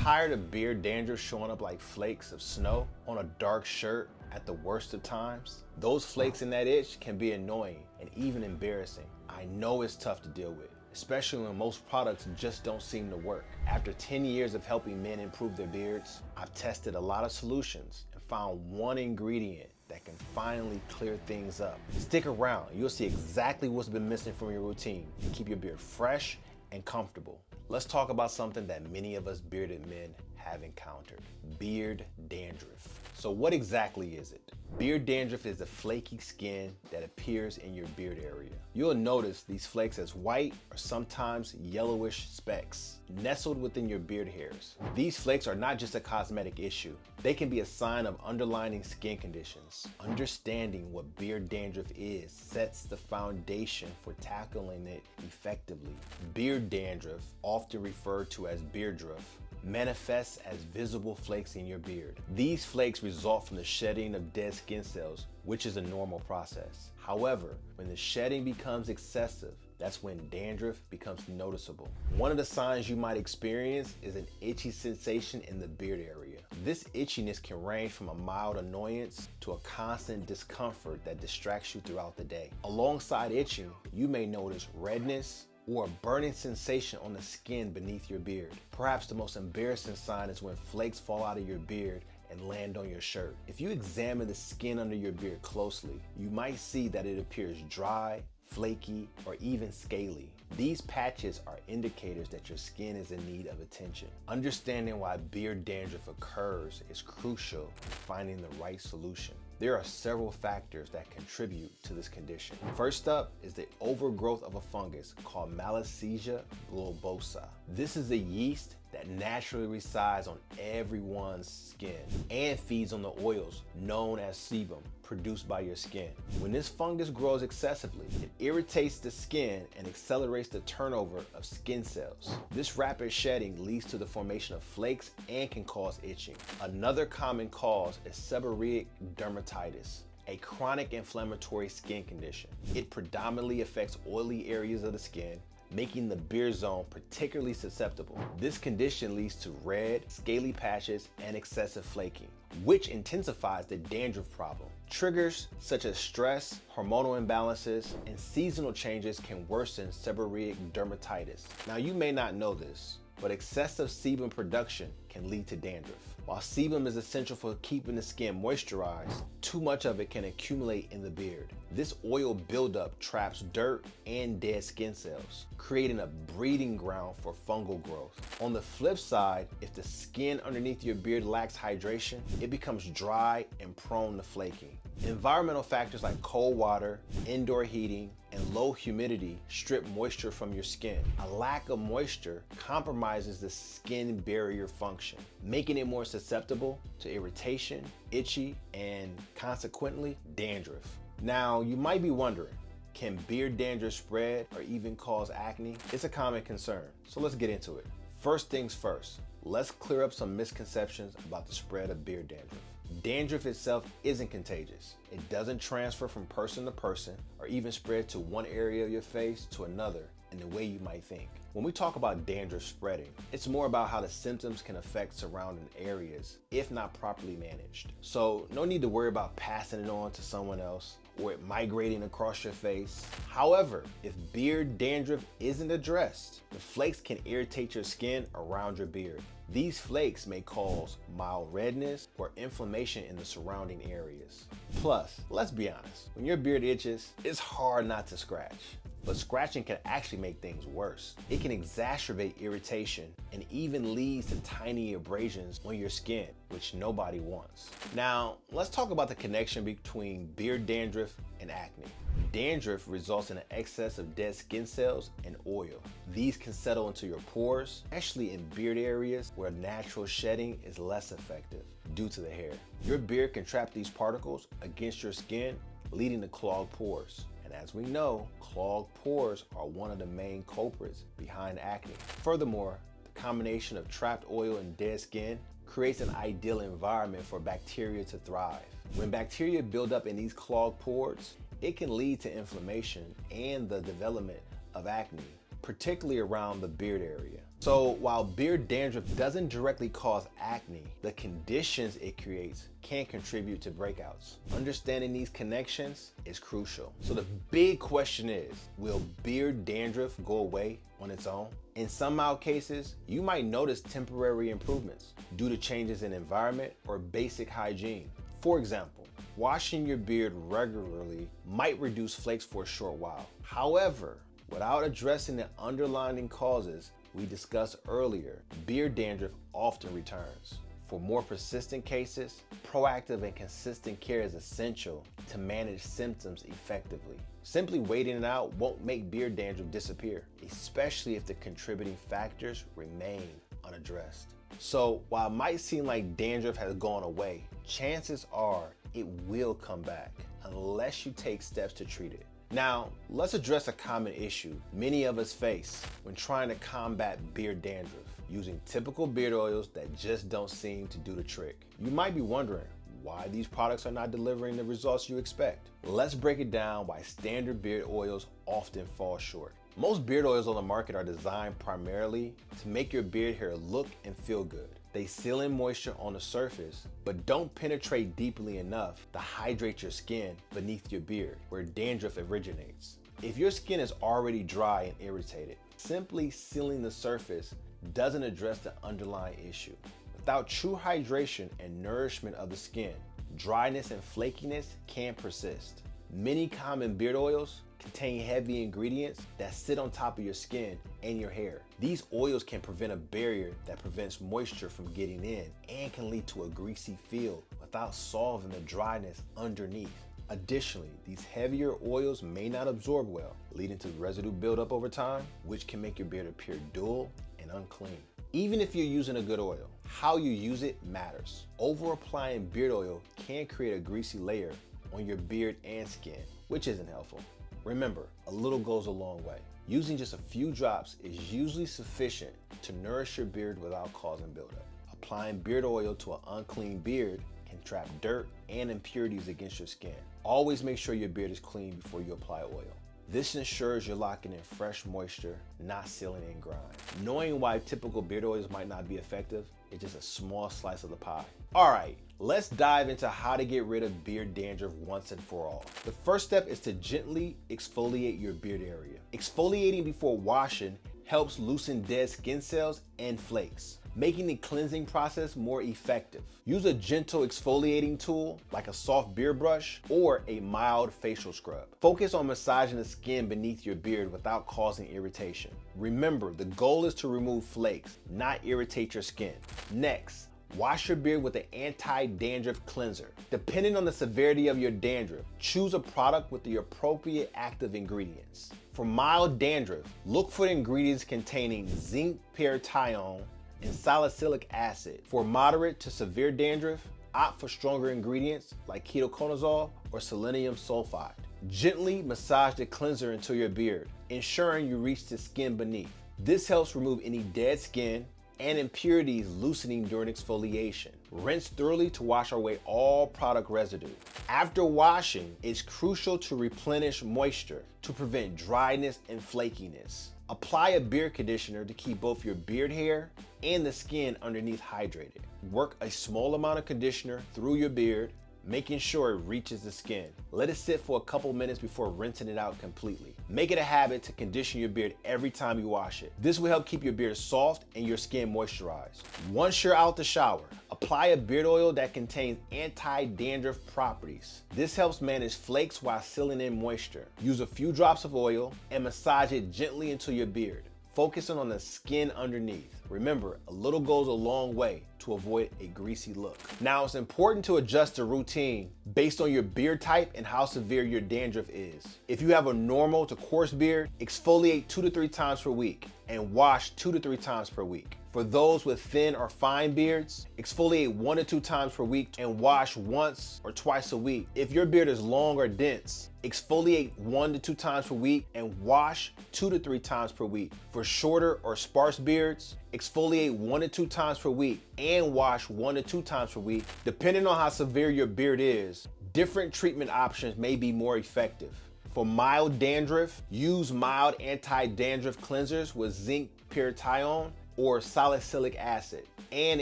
Tired of beard dandruff showing up like flakes of snow on a dark shirt at the worst of times? Those flakes and that itch can be annoying and even embarrassing. I know it's tough to deal with, especially when most products just don't seem to work. After 10 years of helping men improve their beards, I've tested a lot of solutions and found one ingredient that can finally clear things up. Stick around, you'll see exactly what's been missing from your routine to keep your beard fresh and comfortable. Let's talk about something that many of us bearded men have encountered: beard dandruff. So what exactly is it? Beard dandruff is the flaky skin that appears in your beard area. You'll notice these flakes as white or sometimes yellowish specks nestled within your beard hairs. These flakes are not just a cosmetic issue. They can be a sign of underlying skin conditions. Understanding what beard dandruff is sets the foundation for tackling it effectively. Beard dandruff, often referred to as bearddruff, manifests as visible flakes in your beard. These flakes result from the shedding of dead skin cells, which is a normal process. However, when the shedding becomes excessive, that's when dandruff becomes noticeable. One of the signs you might experience is an itchy sensation in the beard area. This itchiness can range from a mild annoyance to a constant discomfort that distracts you throughout the day. Alongside itching, you may notice redness or a burning sensation on the skin beneath your beard. Perhaps the most embarrassing sign is when flakes fall out of your beard and land on your shirt. If you examine the skin under your beard closely, you might see that it appears dry, flaky, or even scaly. These patches are indicators that your skin is in need of attention. Understanding why beard dandruff occurs is crucial in finding the right solution. There are several factors that contribute to this condition. First up is the overgrowth of a fungus called Malassezia globosa. This is a yeast that naturally resides on everyone's skin and feeds on the oils known as sebum produced by your skin. When this fungus grows excessively, it irritates the skin and accelerates the turnover of skin cells. This rapid shedding leads to the formation of flakes and can cause itching. Another common cause is seborrheic dermatitis, a chronic inflammatory skin condition. It predominantly affects oily areas of the skin, making the beard zone particularly susceptible. This condition leads to red, scaly patches and excessive flaking, which intensifies the dandruff problem. Triggers such as stress, hormonal imbalances, and seasonal changes can worsen seborrheic dermatitis. Now, you may not know this, but excessive sebum production can lead to dandruff. While sebum is essential for keeping the skin moisturized, too much of it can accumulate in the beard. This oil buildup traps dirt and dead skin cells, creating a breeding ground for fungal growth. On the flip side, if the skin underneath your beard lacks hydration, it becomes dry and prone to flaking. Environmental factors like cold water, indoor heating, and low humidity strip moisture from your skin. A lack of moisture compromises the skin barrier function, making it more susceptible to irritation, itchy, and consequently, dandruff. Now, you might be wondering, can beard dandruff spread or even cause acne? It's a common concern, so let's get into it. First things first, let's clear up some misconceptions about the spread of beard dandruff. Dandruff itself isn't contagious. It doesn't transfer from person to person or even spread to one area of your face to another in the way you might think. When we talk about dandruff spreading, it's more about how the symptoms can affect surrounding areas if not properly managed. So no need to worry about passing it on to someone else or it migrating across your face. However, if beard dandruff isn't addressed, the flakes can irritate your skin around your beard. These flakes may cause mild redness or inflammation in the surrounding areas. Plus, let's be honest, when your beard itches, it's hard not to scratch. But scratching can actually make things worse. It can exacerbate irritation and even leads to tiny abrasions on your skin, which nobody wants. Now, let's talk about the connection between beard dandruff and acne. Dandruff results in an excess of dead skin cells and oil. These can settle into your pores, especially in beard areas where natural shedding is less effective due to the hair. Your beard can trap these particles against your skin, leading to clogged pores. And as we know, clogged pores are one of the main culprits behind acne. Furthermore, the combination of trapped oil and dead skin creates an ideal environment for bacteria to thrive. When bacteria build up in these clogged pores, it can lead to inflammation and the development of acne, particularly around the beard area. So while beard dandruff doesn't directly cause acne, the conditions it creates can contribute to breakouts. Understanding these connections is crucial. So the big question is, will beard dandruff go away on its own? In some mild cases, you might notice temporary improvements due to changes in environment or basic hygiene. For example, washing your beard regularly might reduce flakes for a short while. However, without addressing the underlying causes we discussed earlier, beard dandruff often returns. For more persistent cases, proactive and consistent care is essential to manage symptoms effectively. Simply waiting it out won't make beard dandruff disappear, especially if the contributing factors remain unaddressed. So while it might seem like dandruff has gone away, chances are it will come back unless you take steps to treat it. Now, let's address a common issue many of us face when trying to combat beard dandruff, using typical beard oils that just don't seem to do the trick. You might be wondering why these products are not delivering the results you expect. Let's break it down why standard beard oils often fall short. Most beard oils on the market are designed primarily to make your beard hair look and feel good. They seal in moisture on the surface, but don't penetrate deeply enough to hydrate your skin beneath your beard, where dandruff originates. If your skin is already dry and irritated, simply sealing the surface doesn't address the underlying issue. Without true hydration and nourishment of the skin, dryness and flakiness can persist. Many common beard oils contain heavy ingredients that sit on top of your skin and your hair. These oils can prevent a barrier that prevents moisture from getting in and can lead to a greasy feel without solving the dryness underneath. Additionally, these heavier oils may not absorb well, leading to residue buildup over time, which can make your beard appear dull and unclean. Even if you're using a good oil, how you use it matters. Over applying beard oil can create a greasy layer on your beard and skin, which isn't helpful. Remember, a little goes a long way. Using just a few drops is usually sufficient to nourish your beard without causing buildup. Applying beard oil to an unclean beard can trap dirt and impurities against your skin. Always make sure your beard is clean before you apply oil. This ensures you're locking in fresh moisture, not sealing in grime. Knowing why typical beard oils might not be effective is just a small slice of the pie. All right, let's dive into how to get rid of beard dandruff once and for all. The first step is to gently exfoliate your beard area. Exfoliating before washing helps loosen dead skin cells and flakes, making the cleansing process more effective. Use a gentle exfoliating tool like a soft beard brush or a mild facial scrub. Focus on massaging the skin beneath your beard without causing irritation. Remember, the goal is to remove flakes, not irritate your skin. Next, wash your beard with an anti-dandruff cleanser. Depending on the severity of your dandruff, choose a product with the appropriate active ingredients. For mild dandruff, look for ingredients containing zinc pyrithione and salicylic acid. For moderate to severe dandruff, opt for stronger ingredients like ketoconazole or selenium sulfide. Gently massage the cleanser into your beard, ensuring you reach the skin beneath. This helps remove any dead skin and impurities loosening during exfoliation. Rinse thoroughly to wash away all product residue. After washing, it's crucial to replenish moisture to prevent dryness and flakiness. Apply a beard conditioner to keep both your beard hair and the skin underneath hydrated. Work a small amount of conditioner through your beard, making sure it reaches the skin. Let it sit for a couple minutes before rinsing it out completely. Make it a habit to condition your beard every time you wash it. This will help keep your beard soft and your skin moisturized. Once you're out the shower, apply a beard oil that contains anti-dandruff properties. This helps manage flakes while sealing in moisture. Use a few drops of oil and massage it gently into your beard, focusing on the skin underneath. Remember, a little goes a long way to avoid a greasy look. Now, it's important to adjust the routine based on your beard type and how severe your dandruff is. If you have a normal to coarse beard, exfoliate 2 to 3 times per week and wash 2 to 3 times per week. For those with thin or fine beards, exfoliate 1 to 2 times per week and wash once or twice a week. If your beard is long or dense, exfoliate 1 to 2 times per week and wash 2 to 3 times per week. For shorter or sparse beards, exfoliate 1 to 2 times per week and wash 1 to 2 times per week. Depending on how severe your beard is, different treatment options may be more effective. For mild dandruff, use mild anti-dandruff cleansers with zinc pyrithione or salicylic acid and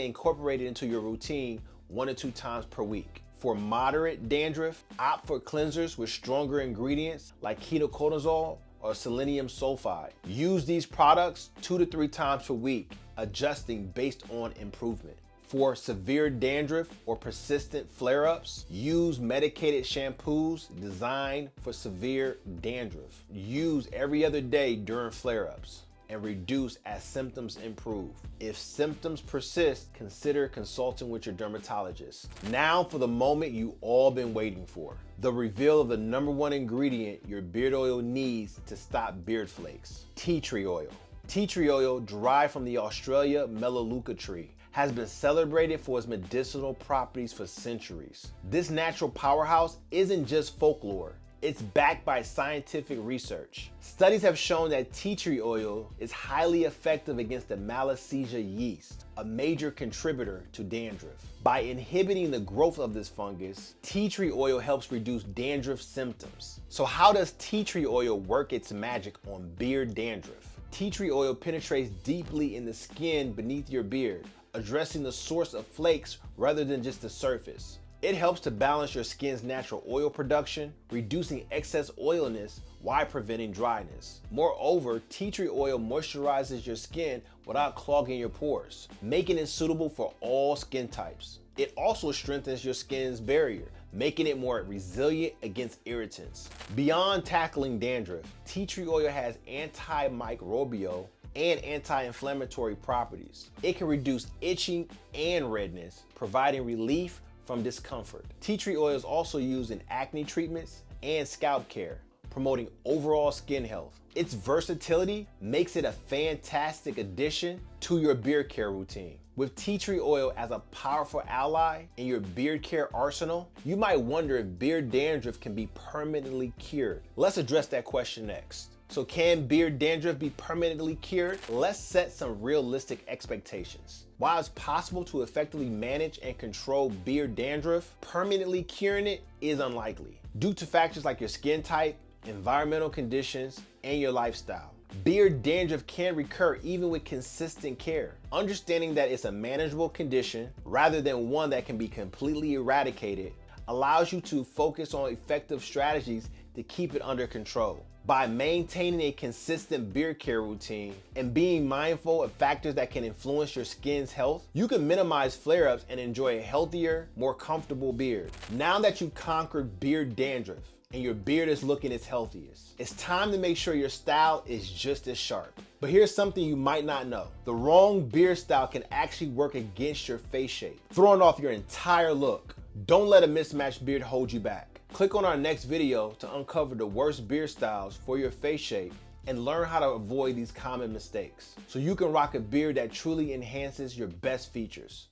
incorporate it into your routine 1 to 2 times per week. For moderate dandruff, opt for cleansers with stronger ingredients like ketoconazole or selenium sulfide. Use these products 2 to 3 times per week, adjusting based on improvement. For severe dandruff or persistent flare-ups, use medicated shampoos designed for severe dandruff. Use every other day during flare-ups and reduce as symptoms improve. If symptoms persist, consider consulting with your dermatologist. Now for the moment you all been waiting for. The reveal of the #1 ingredient your beard oil needs to stop beard flakes: tea tree oil. Tea tree oil, derived from the Australia Melaleuca tree, has been celebrated for its medicinal properties for centuries. This natural powerhouse isn't just folklore. It's backed by scientific research. Studies have shown that tea tree oil is highly effective against the Malassezia yeast, a major contributor to dandruff. By inhibiting the growth of this fungus, tea tree oil helps reduce dandruff symptoms. So how does tea tree oil work its magic on beard dandruff? Tea tree oil penetrates deeply in the skin beneath your beard, addressing the source of flakes rather than just the surface. It helps to balance your skin's natural oil production, reducing excess oiliness while preventing dryness. Moreover, tea tree oil moisturizes your skin without clogging your pores, making it suitable for all skin types. It also strengthens your skin's barrier, making it more resilient against irritants. Beyond tackling dandruff, tea tree oil has antimicrobial and anti-inflammatory properties. It can reduce itching and redness, providing relief from discomfort. Tea tree oil is also used in acne treatments and scalp care, promoting overall skin health. Its versatility makes it a fantastic addition to your beard care routine. With tea tree oil as a powerful ally in your beard care arsenal, you might wonder if beard dandruff can be permanently cured. Let's address that question next. So can beard dandruff be permanently cured? Let's set some realistic expectations. While it's possible to effectively manage and control beard dandruff, permanently curing it is unlikely due to factors like your skin type, environmental conditions, and your lifestyle. Beard dandruff can recur even with consistent care. Understanding that it's a manageable condition rather than one that can be completely eradicated allows you to focus on effective strategies to keep it under control. By maintaining a consistent beard care routine and being mindful of factors that can influence your skin's health, you can minimize flare-ups and enjoy a healthier, more comfortable beard. Now that you've conquered beard dandruff and your beard is looking its healthiest, it's time to make sure your style is just as sharp. But here's something you might not know. The wrong beard style can actually work against your face shape, throwing off your entire look. Don't let a mismatched beard hold you back. Click on our next video to uncover the worst beard styles for your face shape and learn how to avoid these common mistakes so you can rock a beard that truly enhances your best features.